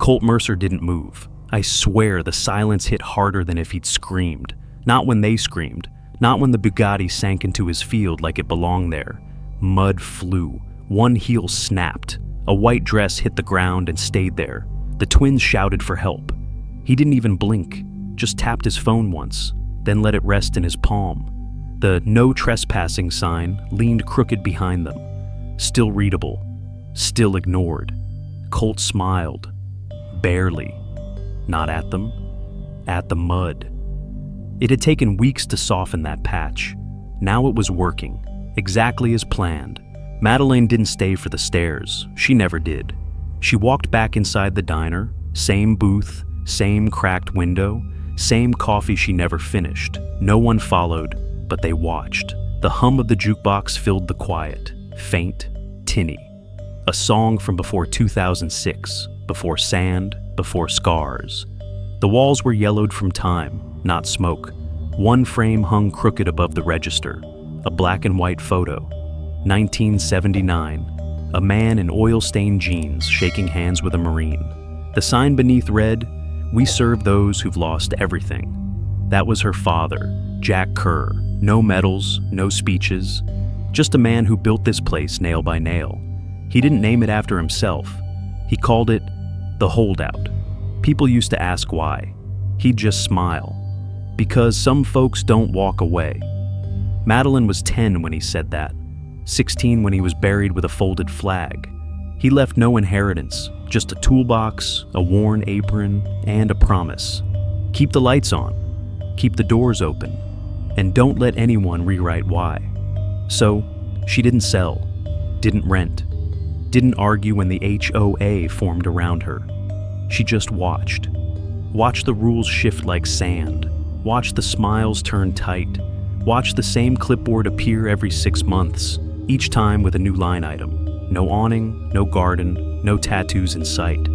Colt Mercer didn't move. I swear the silence hit harder than if he'd screamed. Not when they screamed. Not when the Bugatti sank into his field like it belonged there. Mud flew. One heel snapped. A white dress hit the ground and stayed there. The twins shouted for help. He didn't even blink, just tapped his phone once, then let it rest in his palm. The no trespassing sign leaned crooked behind them. Still readable. Still ignored. Colt smiled. Barely. Not at them. At the mud. It had taken weeks to soften that patch. Now it was working, exactly as planned. Madeleine didn't stay for the stares. She never did. She walked back inside the diner, same booth, same cracked window, same coffee she never finished. No one followed, but they watched. The hum of the jukebox filled the quiet, faint, tinny. A song from before 2006, before sand, before scars. The walls were yellowed from time, not smoke. One frame hung crooked above the register, a black and white photo. 1979, a man in oil-stained jeans shaking hands with a Marine. The sign beneath read, "We serve those who've lost everything." That was her father, Jack Kerr. No medals, no speeches, just a man who built this place nail by nail. He didn't name it after himself. He called it the Holdout. People used to ask why. He'd just smile. Because some folks don't walk away. Madeleine was 10 when he said that. 16 when he was buried with a folded flag. He left no inheritance, just a toolbox, a worn apron, and a promise. Keep the lights on. Keep the doors open. And don't let anyone rewrite why. So, she didn't sell, didn't rent, didn't argue when the HOA formed around her. She just watched. Watched the rules shift like sand. Watched the smiles turn tight. Watched the same clipboard appear every 6 months, each time with a new line item. No awning, no garden, no tattoos in sight.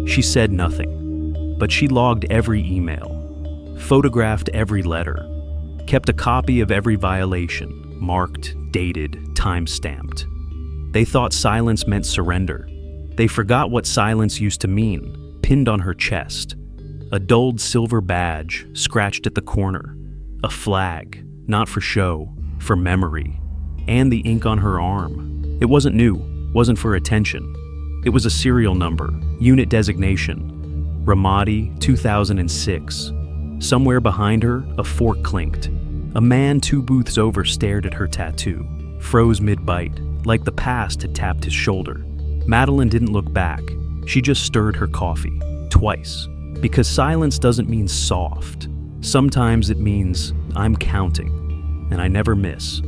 She said nothing, but she logged every email, photographed every letter, kept a copy of every violation, marked, dated, time-stamped. They thought silence meant surrender. They forgot what silence used to mean, pinned on her chest. A dulled silver badge scratched at the corner. A flag, not for show, for memory. And the ink on her arm. It wasn't new, wasn't for attention. It was a serial number, unit designation. Ramadi, 2006. Somewhere behind her, a fork clinked. A man 2 booths over stared at her tattoo, froze mid-bite, like the past had tapped his shoulder. Madeleine didn't look back. She just stirred her coffee, twice. Because silence doesn't mean soft. Sometimes it means, I'm counting, and I never miss.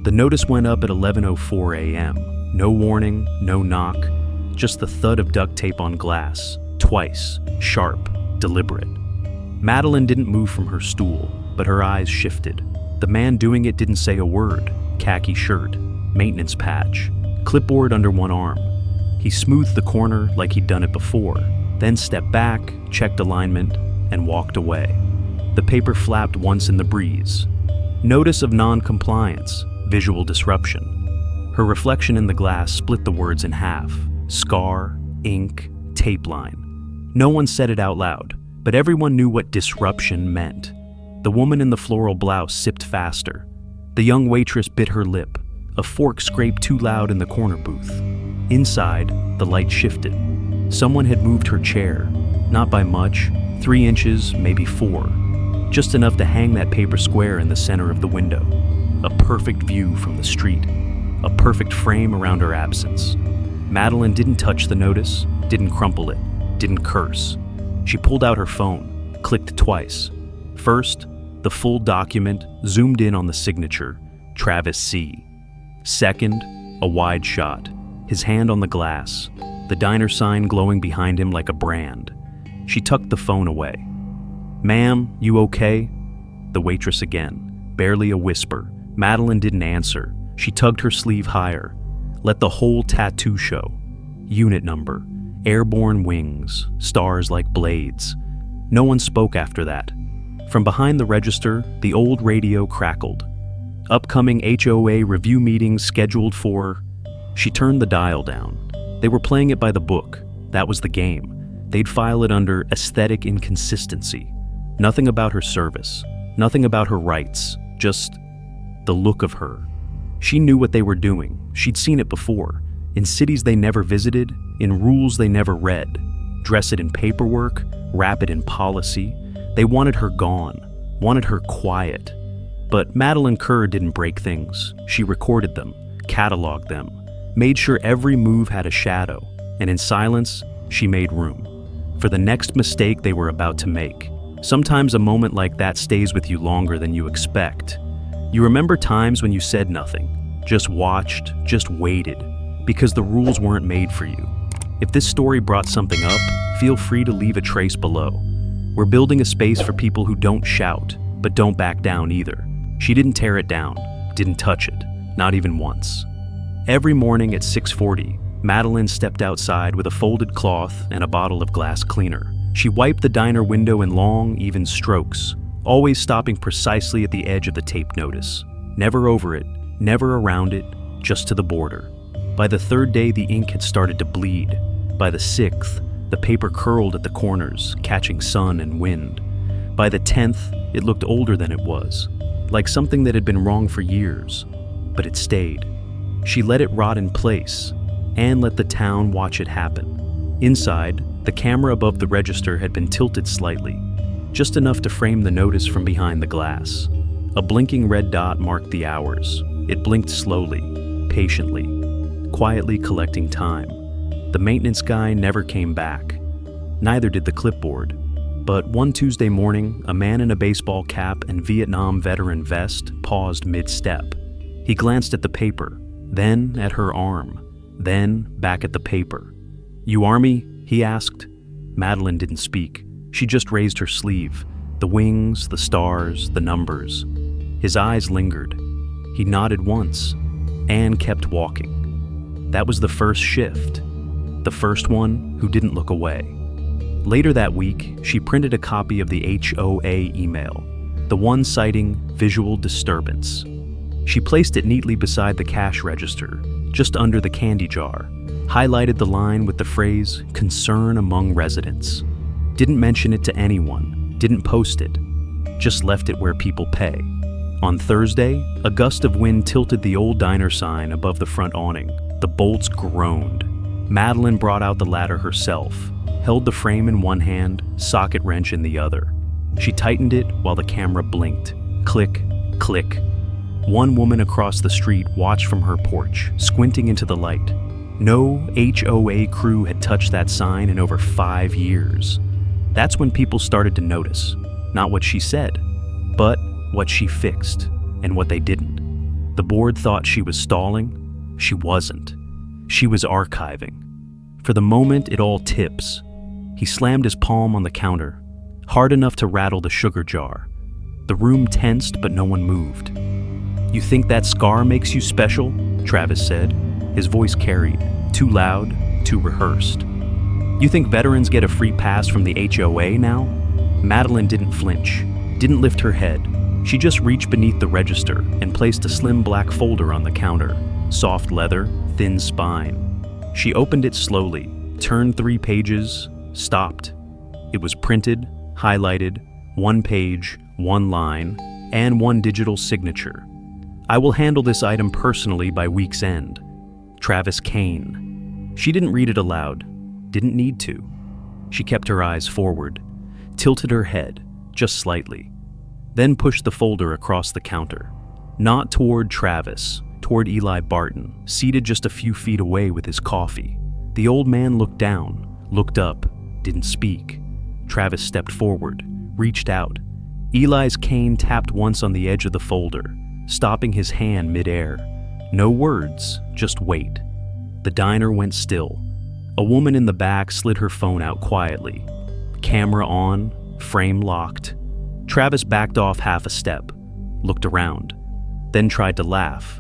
The notice went up at 11:04 a.m. No warning, no knock, just the thud of duct tape on glass, twice, sharp, deliberate. Madeleine didn't move from her stool, but her eyes shifted. The man doing it didn't say a word. Khaki shirt, maintenance patch, clipboard under one arm. He smoothed the corner like he'd done it before, then stepped back, checked alignment, and walked away. The paper flapped once in the breeze. Notice of non-compliance, visual disruption. Her reflection in the glass split the words in half. Scar, ink, tape line. No one said it out loud, but everyone knew what disruption meant. The woman in the floral blouse sipped faster. The young waitress bit her lip. A fork scraped too loud in the corner booth. Inside, the light shifted. Someone had moved her chair, not by much, 3 inches, maybe 4. Just enough to hang that paper square in the center of the window. A perfect view from the street. A perfect frame around her absence. Madeleine didn't touch the notice, didn't crumple it, didn't curse. She pulled out her phone, clicked twice. First, the full document zoomed in on the signature, Travis C. Second, a wide shot, his hand on the glass, the diner sign glowing behind him like a brand. She tucked the phone away. "Ma'am, you okay?" The waitress again, barely a whisper. Madeleine didn't answer. She tugged her sleeve higher. Let the whole tattoo show. Unit number, airborne wings, stars like blades. No one spoke after that. From behind the register, the old radio crackled. Upcoming HOA review meetings scheduled for... She turned the dial down. They were playing it by the book. That was the game. They'd file it under aesthetic inconsistency. Nothing about her service, nothing about her rights, just the look of her. She knew what they were doing. She'd seen it before, in cities they never visited, in rules they never read. Dress it in paperwork, wrap it in policy. They wanted her gone, wanted her quiet. But Madeline Kerr didn't break things. She recorded them, cataloged them, made sure every move had a shadow, and in silence, she made room for the next mistake they were about to make. Sometimes a moment like that stays with you longer than you expect. You remember times when you said nothing, just watched, just waited, because the rules weren't made for you. If this story brought something up, feel free to leave a trace below. We're building a space for people who don't shout, but don't back down either. She didn't tear it down, didn't touch it, not even once. Every morning at 6:40, Madeline stepped outside with a folded cloth and a bottle of glass cleaner. She wiped the diner window in long, even strokes, always stopping precisely at the edge of the tape notice. Never over it, never around it, just to the border. By the third day, the ink had started to bleed. By the sixth, the paper curled at the corners, catching sun and wind. By the 10th, it looked older than it was, like something that had been wrong for years, but it stayed. She let it rot in place and let the town watch it happen. Inside, the camera above the register had been tilted slightly, just enough to frame the notice from behind the glass. A blinking red dot marked the hours. It blinked slowly, patiently, quietly collecting time. The maintenance guy never came back. Neither did the clipboard. But one Tuesday morning, a man in a baseball cap and Vietnam veteran vest paused mid-step. He glanced at the paper, then at her arm, then back at the paper. "You Army?" he asked. Madeline didn't speak. She just raised her sleeve. The wings, the stars, the numbers. His eyes lingered. He nodded once and kept walking. That was the first shift. The first one who didn't look away. Later that week, she printed a copy of the HOA email, the one citing visual disturbance. She placed it neatly beside the cash register, just under the candy jar, highlighted the line with the phrase, "concern among residents." Didn't mention it to anyone, didn't post it, just left it where people pay. On Thursday, a gust of wind tilted the old diner sign above the front awning. The bolts groaned. Madeline brought out the ladder herself, held the frame in one hand, socket wrench in the other. She tightened it while the camera blinked. Click, click. One woman across the street watched from her porch, squinting into the light. No HOA crew had touched that sign in over 5 years. That's when people started to notice, not what she said, but what she fixed and what they didn't. The board thought she was stalling. She wasn't. She was archiving. For the moment, it all tips. He slammed his palm on the counter, hard enough to rattle the sugar jar. The room tensed, but no one moved. "You think that scar makes you special?" Travis said. His voice carried, too loud, too rehearsed. "You think veterans get a free pass from the HOA now?" Madeline didn't flinch, didn't lift her head. She just reached beneath the register and placed a slim black folder on the counter. Soft leather, thin spine. She opened it slowly, turned 3 pages, stopped. It was printed, highlighted, 1 page, 1 line, and 1 digital signature. "I will handle this item personally by week's end. Travis Kane." She didn't read it aloud, didn't need to. She kept her eyes forward, tilted her head, just slightly, then pushed the folder across the counter. Not toward Travis, toward Eli Barton, seated just a few feet away with his coffee. The old man looked down, looked up, didn't speak. Travis stepped forward, reached out. Eli's cane tapped once on the edge of the folder, stopping his hand midair. No words, just wait. The diner went still. A woman in the back slid her phone out quietly. Camera on, frame locked. Travis backed off half a step, looked around, then tried to laugh.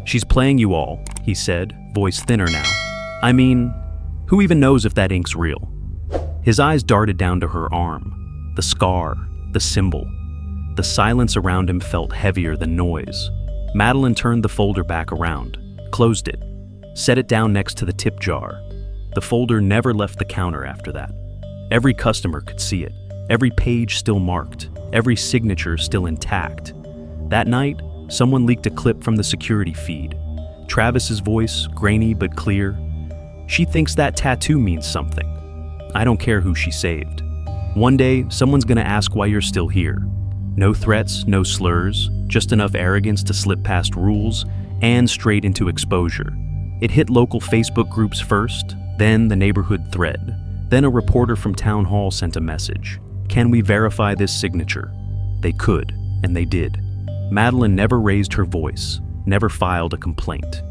"She's playing you all," he said, voice thinner now. "I mean, who even knows if that ink's real?" His eyes darted down to her arm, the scar, the symbol. The silence around him felt heavier than noise. Madeline turned the folder back around, closed it, set it down next to the tip jar. The folder never left the counter after that. Every customer could see it, every page still marked, every signature still intact. That night, someone leaked a clip from the security feed. Travis's voice, grainy but clear. "She thinks that tattoo means something. I don't care who she saved. One day, someone's gonna ask why you're still here." No threats, no slurs, just enough arrogance to slip past rules and straight into exposure. It hit local Facebook groups first, then the neighborhood thread. Then a reporter from town hall sent a message. "Can we verify this signature?" They could, and they did. Madeline never raised her voice, never filed a complaint.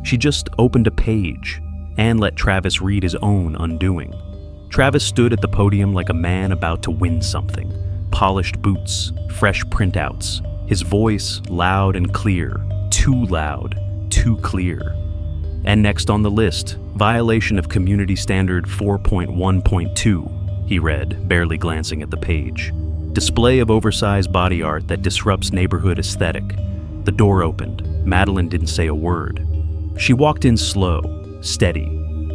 She just opened a page and let Travis read his own undoing. Travis stood at the podium like a man about to win something. Polished boots, fresh printouts, his voice loud and clear, too loud, too clear. And next on the list, violation of Community Standard 4.1.2, he read, barely glancing at the page. Display of oversized body art that disrupts neighborhood aesthetic. The door opened. Madeline didn't say a word. She walked in slow, steady,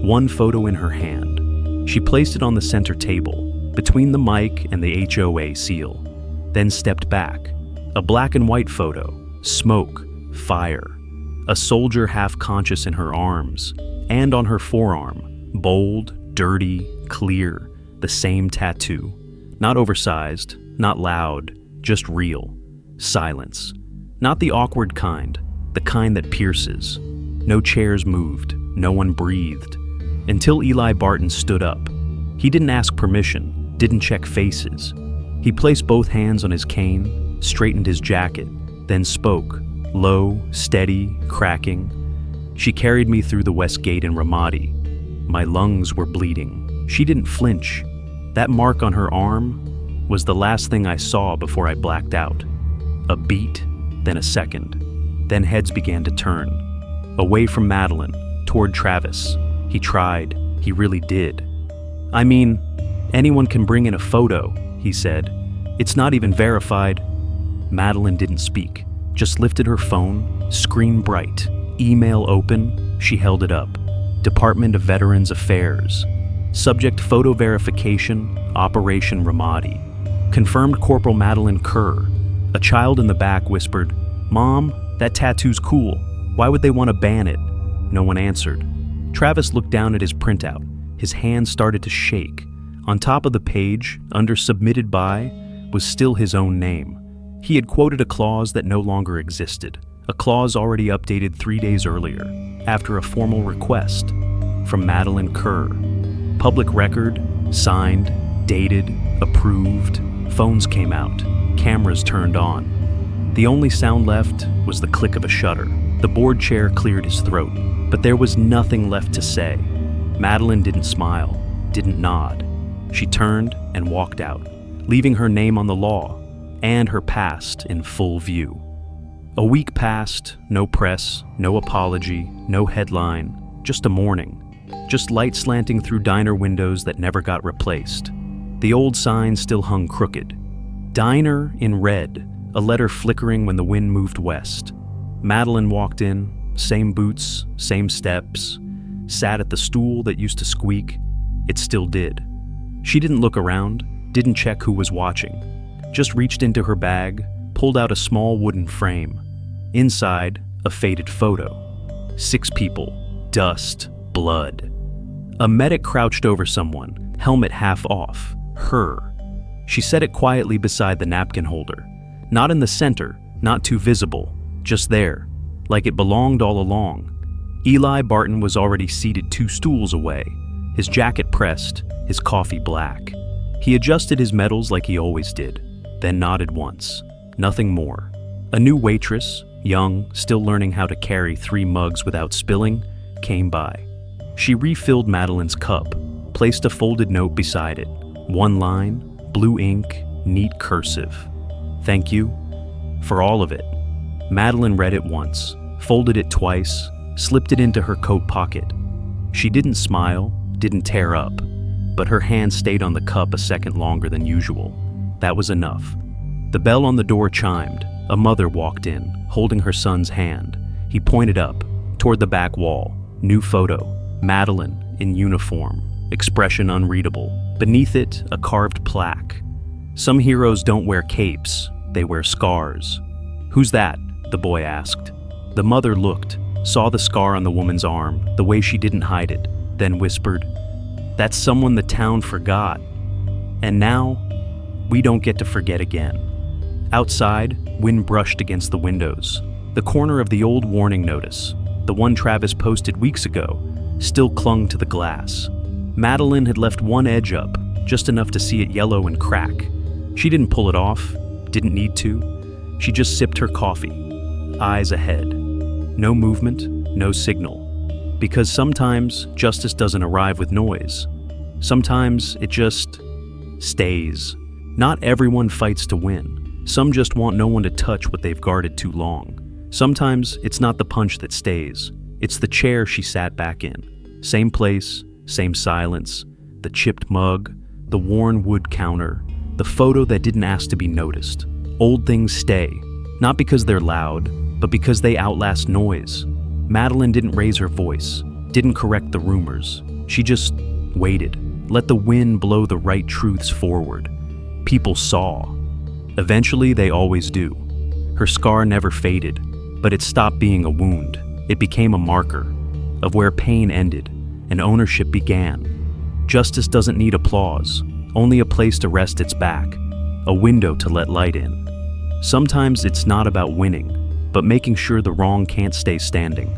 one photo in her hand. She placed it on the center table, between the mic and the HOA seal, then stepped back. A black and white photo, smoke, fire. A soldier half-conscious in her arms, and on her forearm, bold, dirty, clear, the same tattoo. Not oversized, not loud, just real. Silence. Not the awkward kind, the kind that pierces. No chairs moved, no one breathed. Until Eli Barton stood up. He didn't ask permission, didn't check faces. He placed both hands on his cane, straightened his jacket, then spoke, low, steady, cracking. "She carried me through the west gate in Ramadi. My lungs were bleeding. She didn't flinch. That mark on her arm was the last thing I saw before I blacked out. A beat, then a second. Then heads began to turn. Away from Madeline, toward Travis. He tried. He really did. I mean, anyone can bring in a photo," he said. "It's not even verified." Madeline didn't speak, just lifted her phone, screen bright, email open. She held it up. Department of Veterans Affairs. Subject photo verification, Operation Ramadi. Confirmed Corporal Madeline Kerr. A child in the back whispered, "Mom, that tattoo's cool. Why would they want to ban it?" No one answered. Travis looked down at his printout. His hand started to shake. On top of the page, under submitted by, was still his own name. He had quoted a clause that no longer existed, a clause already updated 3 days earlier, after a formal request from Madeline Kerr. Public record, signed, dated, approved. Phones came out, cameras turned on. The only sound left was the click of a shutter. The board chair cleared his throat, but there was nothing left to say. Madeline didn't smile, didn't nod. She turned and walked out, leaving her name on the law and her past in full view. A week passed, no press, no apology, no headline, just a morning. Just light slanting through diner windows that never got replaced. The old sign still hung crooked. Diner in red, a letter flickering when the wind moved west. Madeline walked in, same boots, same steps, sat at the stool that used to squeak. It still did. She didn't look around, didn't check who was watching. Just reached into her bag, pulled out a small wooden frame. Inside, a faded photo. 6 people, dust, blood. A medic crouched over someone, helmet half off. Her. She set it quietly beside the napkin holder. Not in the center, not too visible, just there, like it belonged all along. Eli Barton was already seated 2 stools away, his jacket pressed, his coffee black. He adjusted his medals like he always did, then nodded once. Nothing more. A new waitress, young, still learning how to carry 3 mugs without spilling, came by. She refilled Madeline's cup, placed a folded note beside it. 1 line, blue ink, neat cursive. "Thank you for all of it." Madeline read it once, folded it twice, slipped it into her coat pocket. She didn't smile, didn't tear up, but her hand stayed on the cup a second longer than usual. That was enough. The bell on the door chimed. A mother walked in, holding her son's hand. He pointed up, toward the back wall. New photo. Madeline, in uniform. Expression unreadable. Beneath it, a carved plaque. Some heroes don't wear capes, they wear scars. "Who's that?" the boy asked. The mother looked, saw the scar on the woman's arm, the way she didn't hide it, then whispered, "That's someone the town forgot. And now, we don't get to forget again." Outside, wind brushed against the windows. The corner of the old warning notice, the one Travis posted weeks ago, still clung to the glass. Madeline had left one edge up, just enough to see it yellow and crack. She didn't pull it off, didn't need to. She just sipped her coffee, eyes ahead. No movement, no signal. Because sometimes justice doesn't arrive with noise. Sometimes it just stays. Not everyone fights to win. Some just want no one to touch what they've guarded too long. Sometimes it's not the punch that stays. It's the chair she sat back in. Same place, same silence, the chipped mug, the worn wood counter, the photo that didn't ask to be noticed. Old things stay, not because they're loud, but because they outlast noise. Madeline didn't raise her voice, didn't correct the rumors. She just waited, let the wind blow the right truths forward. People saw. Eventually, they always do. Her scar never faded, but it stopped being a wound. It became a marker of where pain ended and ownership began. Justice doesn't need applause, only a place to rest its back, a window to let light in. Sometimes it's not about winning, but making sure the wrong can't stay standing.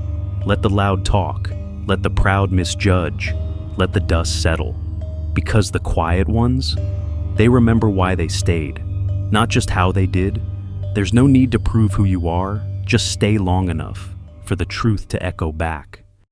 Let the loud talk, let the proud misjudge, let the dust settle. Because the quiet ones, they remember why they stayed, not just how they did. There's no need to prove who you are, just stay long enough for the truth to echo back.